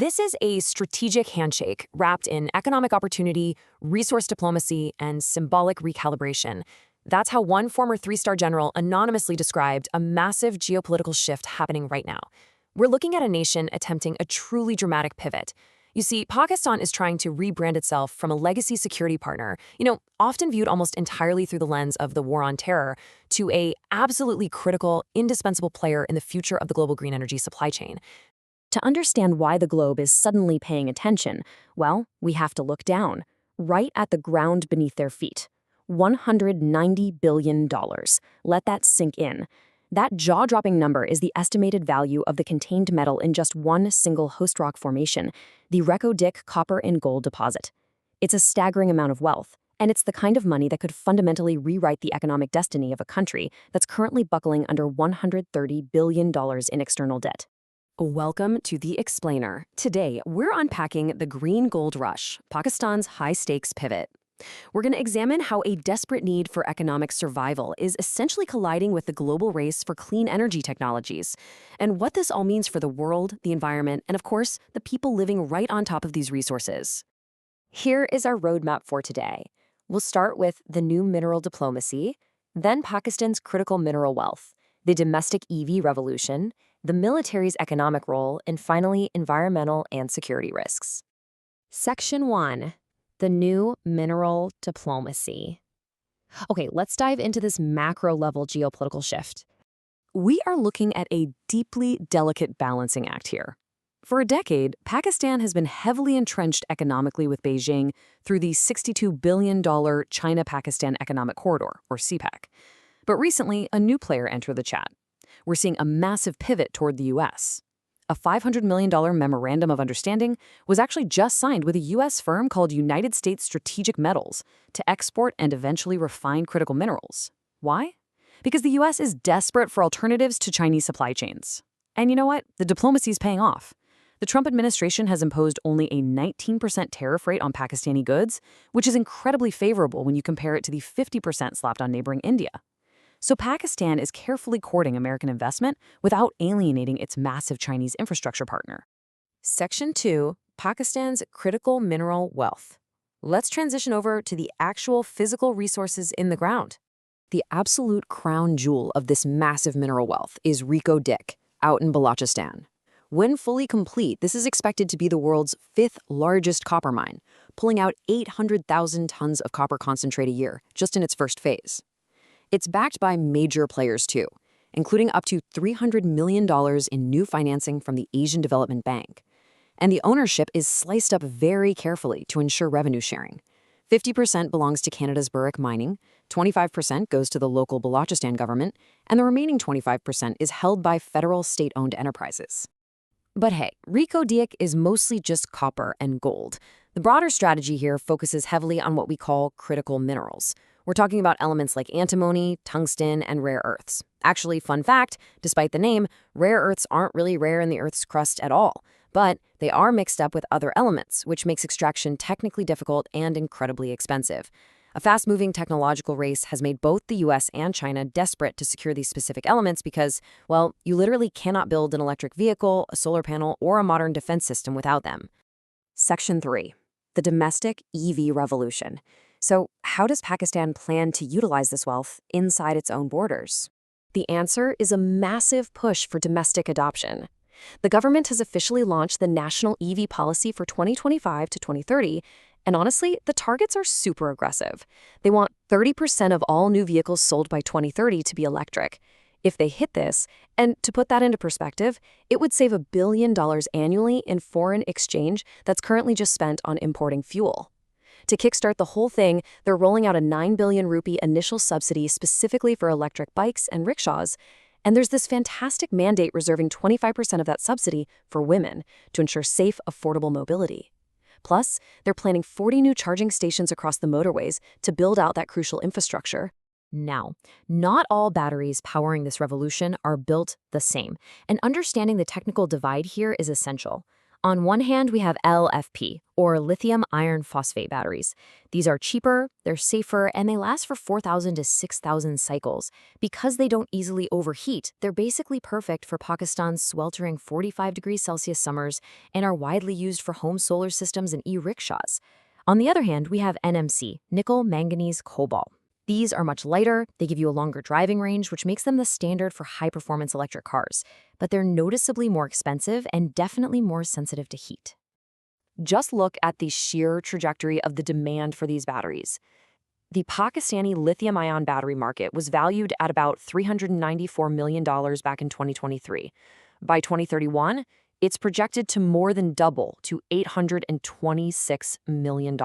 This is a strategic handshake wrapped in economic opportunity, resource diplomacy, and symbolic recalibration. That's how one former three-star general anonymously described a massive geopolitical shift happening right now. We're looking at a nation attempting a truly dramatic pivot. You see, Pakistan is trying to rebrand itself from a legacy security partner, often viewed almost entirely through the lens of the war on terror, to a absolutely critical, indispensable player in the future of the global green energy supply chain. To understand why the globe is suddenly paying attention, well, we have to look down, right at the ground beneath their feet. $190 billion. Let that sink in. That jaw-dropping number is the estimated value of the contained metal in just one single host rock formation, the Reko Diq copper and gold deposit. It's a staggering amount of wealth, and it's the kind of money that could fundamentally rewrite the economic destiny of a country that's currently buckling under $130 billion in external debt. Welcome to The Explainer. Today, we're unpacking the green gold rush, Pakistan's high-stakes pivot. We're going to examine how a desperate need for economic survival is essentially colliding with the global race for clean energy technologies, and what this all means for the world, the environment, and of course, the people living right on top of these resources. Here is our roadmap for today. We'll start with the new mineral diplomacy, then Pakistan's critical mineral wealth, the domestic EV revolution, the military's economic role, and finally, environmental and security risks. Section 1. The new mineral diplomacy. Okay, let's dive into this macro-level geopolitical shift. We are looking at a deeply delicate balancing act here. For a decade, Pakistan has been heavily entrenched economically with Beijing through the $62 billion China-Pakistan Economic Corridor, or CPEC. But recently, a new player entered the chat. We're seeing a massive pivot toward the U.S. A $500 million memorandum of understanding was actually just signed with a U.S. firm called United States Strategic Metals to export and eventually refine critical minerals. Why? Because the U.S. is desperate for alternatives to Chinese supply chains. And you know what? The diplomacy is paying off. The Trump administration has imposed only a 19% tariff rate on Pakistani goods, which is incredibly favorable when you compare it to the 50% slapped on neighboring India. So Pakistan is carefully courting American investment without alienating its massive Chinese infrastructure partner. Section 2, Pakistan's critical mineral wealth. Let's transition over to the actual physical resources in the ground. The absolute crown jewel of this massive mineral wealth is Reko Diq, out in Balochistan. When fully complete, this is expected to be the world's 5th largest copper mine, pulling out 800,000 tons of copper concentrate a year, just in its first phase. It's backed by major players too, including up to $300 million in new financing from the Asian Development Bank. And the ownership is sliced up very carefully to ensure revenue sharing. 50% belongs to Canada's Burrick Mining, 25% goes to the local Balochistan government, and the remaining 25% is held by federal state-owned enterprises. But hey, Reko Diq is mostly just copper and gold. The broader strategy here focuses heavily on what we call critical minerals. We're talking about elements like antimony, tungsten, and rare earths. Actually, fun fact, despite the name, rare earths aren't really rare in the Earth's crust at all. But they are mixed up with other elements, which makes extraction technically difficult and incredibly expensive. A fast-moving technological race has made both the US and China desperate to secure these specific elements because, well, you literally cannot build an electric vehicle, a solar panel, or a modern defense system without them. Section 3. The domestic EV revolution. So, how does Pakistan plan to utilize this wealth inside its own borders? The answer is a massive push for domestic adoption. The government has officially launched the National EV Policy for 2025 to 2030, and honestly, the targets are super aggressive. They want 30% of all new vehicles sold by 2030 to be electric. If they hit this, and to put that into perspective, it would save $1 billion annually in foreign exchange that's currently just spent on importing fuel. To kickstart the whole thing, they're rolling out a 9 billion rupee initial subsidy specifically for electric bikes and rickshaws, and there's this fantastic mandate reserving 25% of that subsidy for women to ensure safe, affordable mobility. Plus, they're planning 40 new charging stations across the motorways to build out that crucial infrastructure. Now, not all batteries powering this revolution are built the same, and understanding the technical divide here is essential. On one hand, we have LFP, or lithium iron phosphate batteries. These are cheaper, they're safer, and they last for 4,000 to 6,000 cycles. Because they don't easily overheat, they're basically perfect for Pakistan's sweltering 45 degrees Celsius summers and are widely used for home solar systems and e-rickshaws. On the other hand, we have NMC, nickel, manganese, cobalt. These are much lighter, they give you a longer driving range, which makes them the standard for high-performance electric cars. But they're noticeably more expensive and definitely more sensitive to heat. Just look at the sheer trajectory of the demand for these batteries. The Pakistani lithium-ion battery market was valued at about $394 million back in 2023. By 2031, it's projected to more than double to $826 million.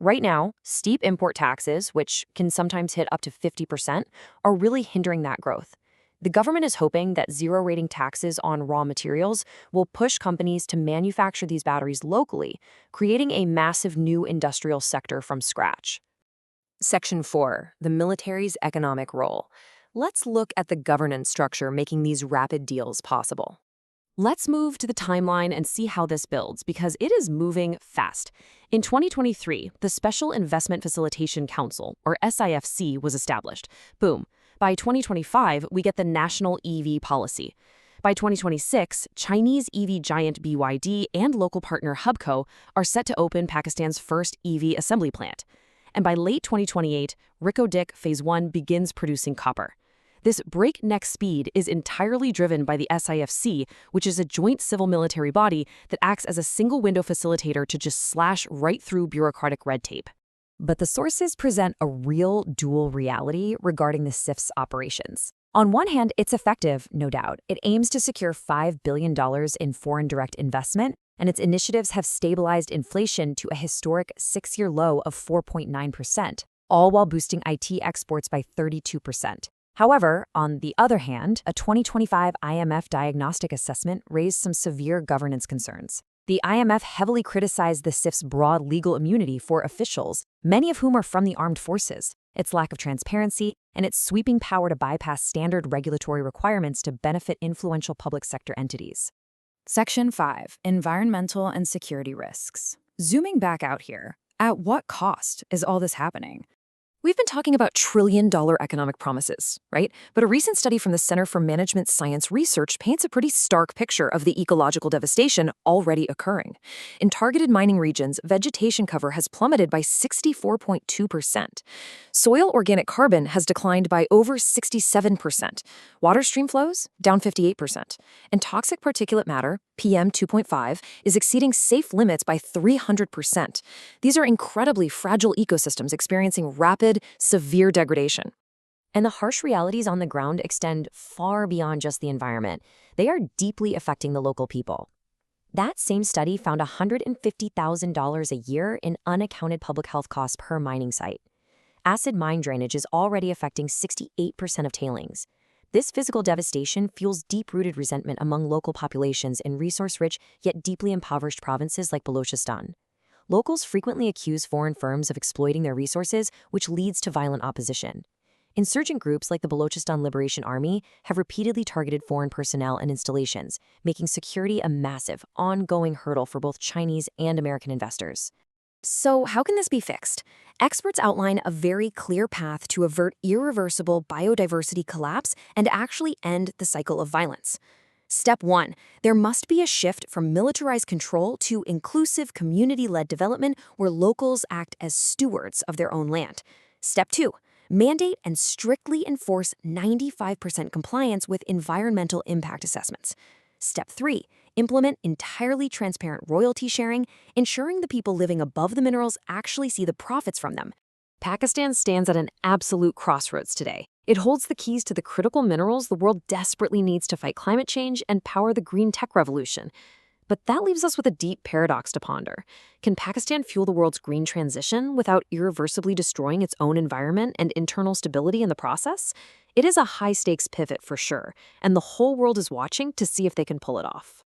Right now, steep import taxes, which can sometimes hit up to 50%, are really hindering that growth. The government is hoping that zero-rating taxes on raw materials will push companies to manufacture these batteries locally, creating a massive new industrial sector from scratch. Section 4. The military's economic role. Let's look at the governance structure making these rapid deals possible. Let's move to the timeline and see how this builds, because it is moving fast. In 2023, the Special Investment Facilitation Council, or SIFC, was established. Boom. By 2025, we get the National EV Policy. By 2026, Chinese EV giant BYD and local partner Hubco are set to open Pakistan's first EV assembly plant. And by late 2028, Reko Diq Phase 1 begins producing copper. This breakneck speed is entirely driven by the SIFC, which is a joint civil-military body that acts as a single-window facilitator to just slash right through bureaucratic red tape. But the sources present a real dual reality regarding the SIF's operations. On one hand, it's effective, no doubt. It aims to secure $5 billion in foreign direct investment, and its initiatives have stabilized inflation to a historic 6-year low of 4.9%, all while boosting IT exports by 32%. However, on the other hand, a 2025 IMF diagnostic assessment raised some severe governance concerns. The IMF heavily criticized the SIF's broad legal immunity for officials, many of whom are from the armed forces, its lack of transparency, and its sweeping power to bypass standard regulatory requirements to benefit influential public sector entities. Section 5. Environmental and security risks. Zooming back out here, at what cost is all this happening? We've been talking about trillion-dollar economic promises, right? But a recent study from the Center for Management Science Research paints a pretty stark picture of the ecological devastation already occurring. In targeted mining regions, vegetation cover has plummeted by 64.2%. Soil organic carbon has declined by over 67%. Water stream flows, down 58%. And toxic particulate matter, PM 2.5, is exceeding safe limits by 300%. These are incredibly fragile ecosystems experiencing rapid, severe degradation. And the harsh realities on the ground extend far beyond just the environment. They are deeply affecting the local people. That same study found $150,000 a year in unaccounted public health costs per mining site. Acid mine drainage is already affecting 68% of tailings. This physical devastation fuels deep-rooted resentment among local populations in resource-rich yet deeply impoverished provinces like Balochistan. Locals frequently accuse foreign firms of exploiting their resources, which leads to violent opposition. Insurgent groups like the Balochistan Liberation Army have repeatedly targeted foreign personnel and installations, making security a massive, ongoing hurdle for both Chinese and American investors. So how can this be fixed? Experts outline a very clear path to avert irreversible biodiversity collapse and actually end the cycle of violence. Step 1. There must be a shift from militarized control to inclusive community-led development where locals act as stewards of their own land. Step 2. Mandate and strictly enforce 95% compliance with environmental impact assessments. Step 3. Implement entirely transparent royalty sharing, ensuring the people living above the minerals actually see the profits from them. Pakistan stands at an absolute crossroads today. It holds the keys to the critical minerals the world desperately needs to fight climate change and power the green tech revolution. But that leaves us with a deep paradox to ponder. Can Pakistan fuel the world's green transition without irreversibly destroying its own environment and internal stability in the process? It is a high-stakes pivot for sure, and the whole world is watching to see if they can pull it off.